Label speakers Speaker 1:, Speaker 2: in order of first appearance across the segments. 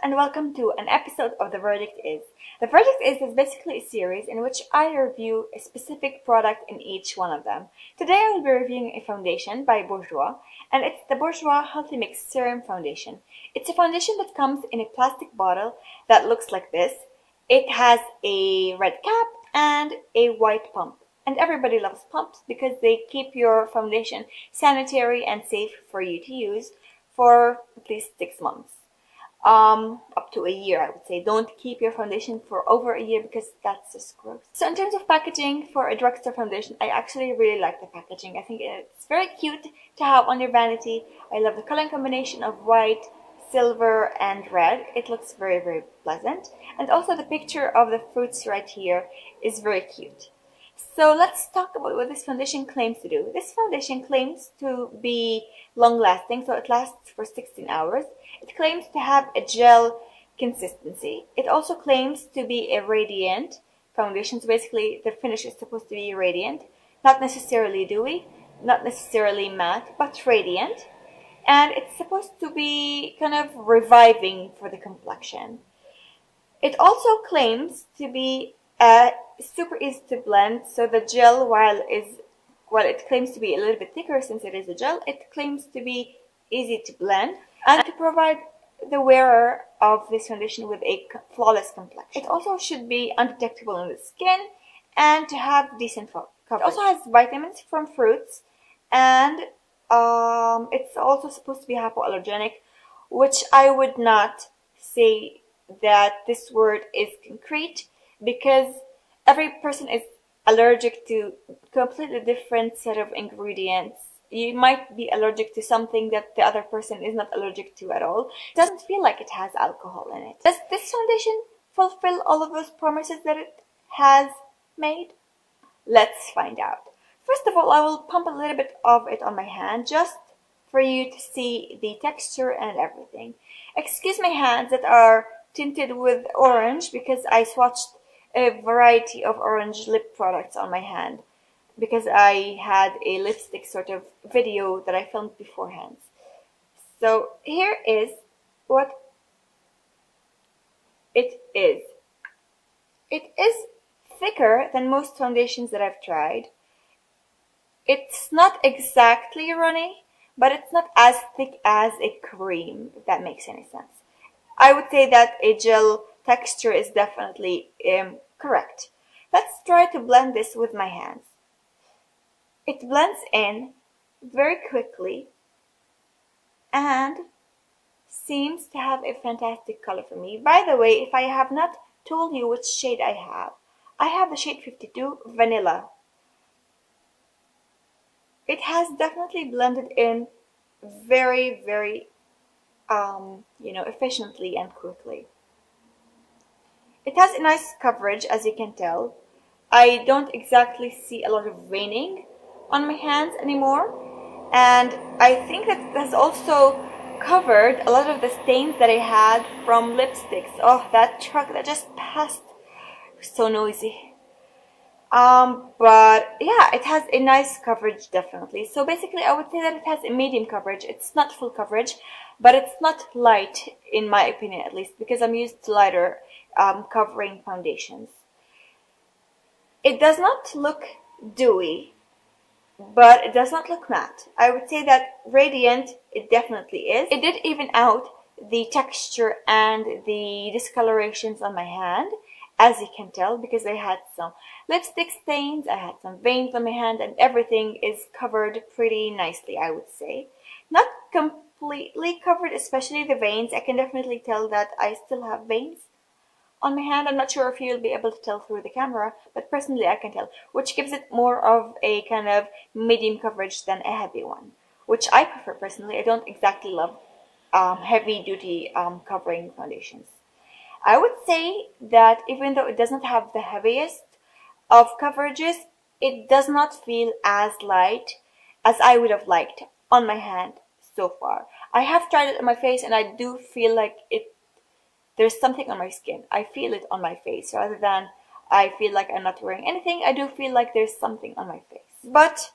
Speaker 1: and welcome to an episode of The Verdict Is. The Verdict is basically a series in which I review a specific product in each one of them. Today I will be reviewing a foundation by Bourjois, and it's the Bourjois Healthy Mix Serum Foundation. It's a foundation that comes in a plastic bottle that looks like this. It has a red cap and a white pump. And everybody loves pumps because they keep your foundation sanitary and safe for you to use for at least 6 months. Up to a year, I would say. Don't keep your foundation for over a year because that's just gross. So in terms of packaging for a drugstore foundation, I actually really like the packaging. I think it's very cute to have on your vanity. I love the color combination of white, silver, and red. It looks very, very pleasant. And also the picture of the fruits right here is very cute. So let's talk about what this foundation claims to do. This foundation claims to be long-lasting, so it lasts for 16 hours. It claims to have a gel consistency. It also claims to be a radiant foundation, so basically the finish is supposed to be radiant, not necessarily dewy, not necessarily matte, but radiant. And it's supposed to be kind of reviving for the complexion. It also claims to be super easy to blend, so the gel, while it claims to be a little bit thicker since it is a gel, it claims to be easy to blend and to provide the wearer of this foundation with a flawless complexion. It also should be undetectable on the skin and to have decent coverage. It also has vitamins from fruits, and it's also supposed to be hypoallergenic, which I would not say that this word is concrete, because every person is allergic to a completely different set of ingredients. You might be allergic to something that the other person is not allergic to at all. It doesn't feel like it has alcohol in it. Does this foundation fulfill all of those promises that it has made? Let's find out. First of all, I will pump a little bit of it on my hand just for you to see the texture and everything. Excuse my hands that are tinted with orange because I swatched a variety of orange lip products on my hand because I had a lipstick sort of video that I filmed beforehand. So here is what it is. It is thicker than most foundations that I've tried. It's not exactly runny, but it's not as thick as a cream, if that makes any sense. I would say that a gel texture is definitely correct. Let's try to blend this with my hands. It blends in very quickly and seems to have a fantastic color for me. By the way, if I have not told you which shade I have the shade 52 Vanilla. It has definitely blended in very, very efficiently and quickly. It has a nice coverage, as you can tell. I don't exactly see a lot of veining on my hands anymore, and I think that it has also covered a lot of the stains that I had from lipsticks. Oh, that truck that just passed was so noisy. But yeah, it has a nice coverage, definitely. So basically, I would say that it has a medium coverage. It's not full coverage, but it's not light, in my opinion at least, because I'm used to lighter covering foundations. It does not look dewy, but it does not look matte. I would say that radiant, it definitely is. It did even out the texture and the discolorations on my hand, as you can tell, because I had some lipstick stains, I had some veins on my hand, and everything is covered pretty nicely, I would say. Not completely covered, especially the veins. I can definitely tell that I still have veins on my hand. I'm not sure if you'll be able to tell through the camera, but personally I can tell, which gives it more of a kind of medium coverage than a heavy one, which I prefer personally. I don't exactly love heavy duty covering foundations. I would say that even though it doesn't have the heaviest of coverages, it does not feel as light as I would have liked on my hand so far. I have tried it on my face and I do feel like there's something on my skin. I feel it on my face rather than I feel like I'm not wearing anything. I do feel like there's something on my face. But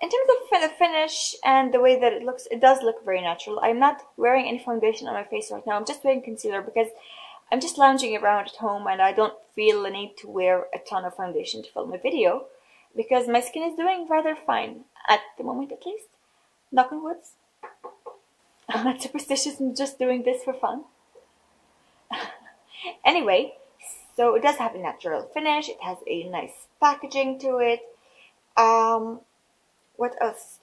Speaker 1: in terms of the finish and the way that it looks, it does look very natural. I'm not wearing any foundation on my face right now. I'm just wearing concealer because I'm just lounging around at home and I don't feel the need to wear a ton of foundation to film a video because my skin is doing rather fine at the moment, at least. Knock on wood. I'm not superstitious, I'm just doing this for fun. Anyway, so it does have a natural finish. It has a nice packaging to it. What else?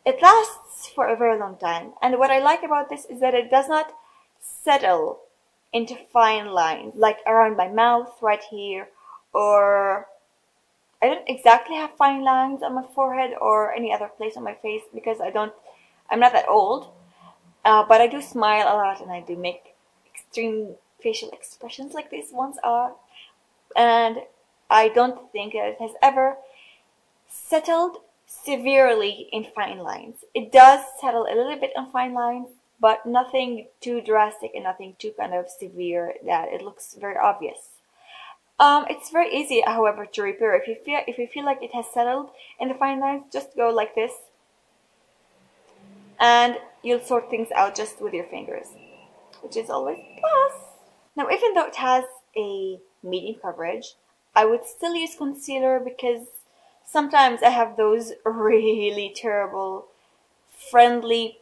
Speaker 1: It lasts for a very long time. And what I like about this is that it does not settle into fine lines, like around my mouth right here, or I don't exactly have fine lines on my forehead or any other place on my face because I'm not that old. But I do smile a lot and I do make extreme facial expressions like these ones are. And I don't think that it has ever settled severely in fine lines. It does settle a little bit on fine lines, but nothing too drastic and nothing too kind of severe that it looks very obvious. It's very easy, however, to repair. If you feel like it has settled in the fine lines, just go like this, and you'll sort things out just with your fingers, which is always a plus. Now, even though it has a medium coverage, I would still use concealer because sometimes I have those really terrible, friendly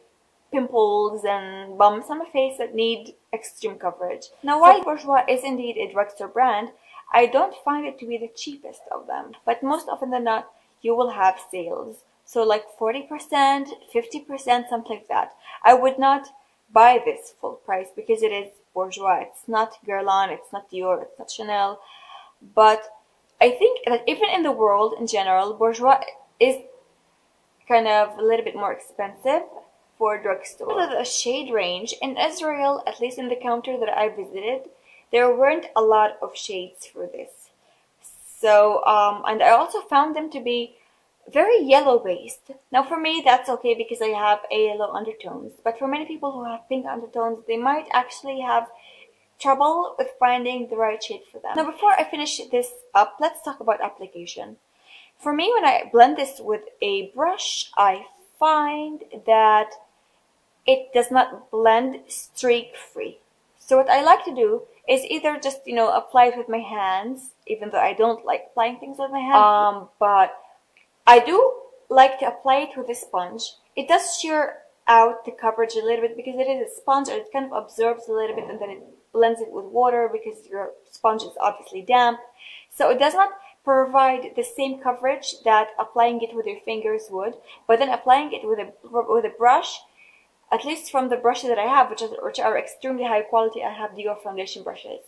Speaker 1: pimples and bumps on my face that need extreme coverage. Now, while Bourjois is indeed a drugstore brand, I don't find it to be the cheapest of them. But most often than not, you will have sales. So like 40%, 50%, something like that. I would not buy this full price because it is Bourjois. It's not Guerlain, it's not Dior, it's not Chanel. But I think that even in the world in general, Bourjois is kind of a little bit more expensive for drugstore. For the shade range, in Israel, at least in the counter that I visited, there weren't a lot of shades for this. So, and I also found them to be very yellow based. Now for me, that's okay because I have a yellow undertones. But for many people who have pink undertones, they might actually have trouble with finding the right shade for them. Now before I finish this up, let's talk about application. For me, when I blend this with a brush, I find that it does not blend streak free. So what I like to do is either just, apply it with my hands, even though I don't like applying things with my hands. But I do like to apply it with a sponge. It does shear out the coverage a little bit because it is a sponge and it kind of absorbs a little bit and then it blends it with water because your sponge is obviously damp. So it does not provide the same coverage that applying it with your fingers would, but then applying it with a brush, at least from the brushes that I have, which are extremely high quality. I have Dior foundation brushes.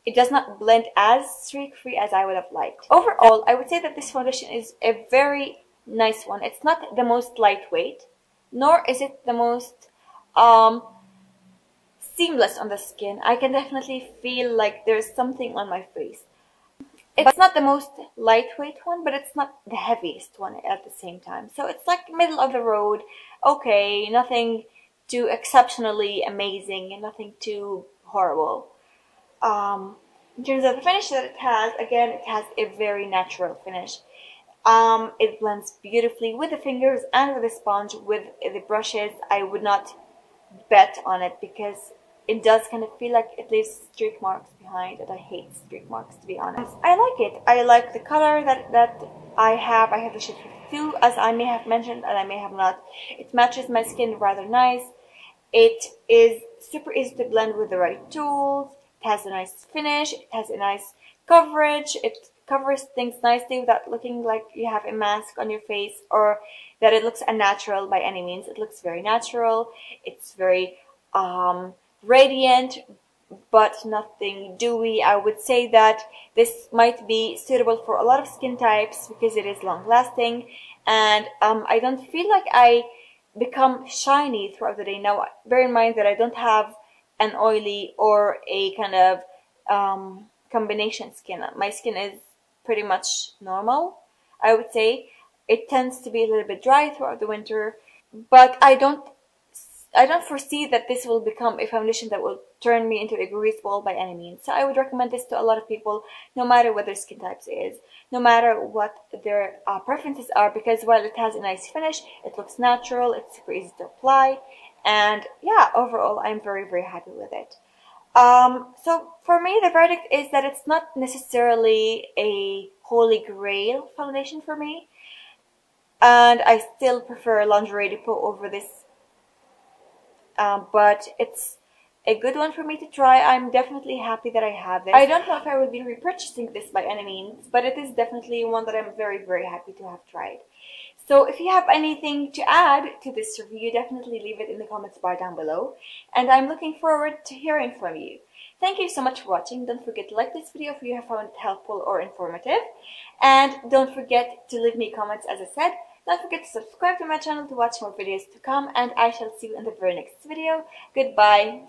Speaker 1: It does not blend as streak-free as I would have liked. Overall, I would say that this foundation is a very nice one. It's not the most lightweight, nor is it the most seamless on the skin. I can definitely feel like there's something on my face. It's not the most lightweight one, but it's not the heaviest one at the same time. So it's like middle of the road. Okay, nothing too exceptionally amazing and nothing too horrible. In terms of the finish that it has, again, it has a very natural finish. It blends beautifully with the fingers and with the sponge. With the brushes, I would not bet on it because it does kind of feel like it leaves streak marks behind, and I hate streak marks, to be honest. I like it. I like the color that I have. I have the shade 52, as I may have mentioned, and I may have not. It matches my skin rather nice. It is super easy to blend with the right tools. It has a nice finish. It has a nice coverage. It covers things nicely without looking like you have a mask on your face or that it looks unnatural by any means. It looks very natural. It's very radiant, but nothing dewy. I would say that this might be suitable for a lot of skin types because it is long lasting, and I don't feel like I become shiny throughout the day. Now, bear in mind that I don't have an oily or a kind of combination skin. My skin is pretty much normal, I would say. It tends to be a little bit dry throughout the winter, but I don't I don't foresee that this will become a foundation that will turn me into a grease ball by any means. So I would recommend this to a lot of people, no matter what their skin types is, no matter what their preferences are, because while it has a nice finish, it looks natural, it's super easy to apply, and yeah, overall, I'm very, very happy with it. So for me, the verdict is that it's not necessarily a holy grail foundation for me, and I still prefer Lingerie Depot over this, but it's a good one for me to try. I'm definitely happy that I have this. I don't know if I will be repurchasing this by any means, but it is definitely one that I'm very, very happy to have tried. So if you have anything to add to this review, definitely leave it in the comments bar down below. And I'm looking forward to hearing from you. Thank you so much for watching. Don't forget to like this video if you have found it helpful or informative. And don't forget to leave me comments, as I said. Don't forget to subscribe to my channel to watch more videos to come. And I shall see you in the very next video. Goodbye.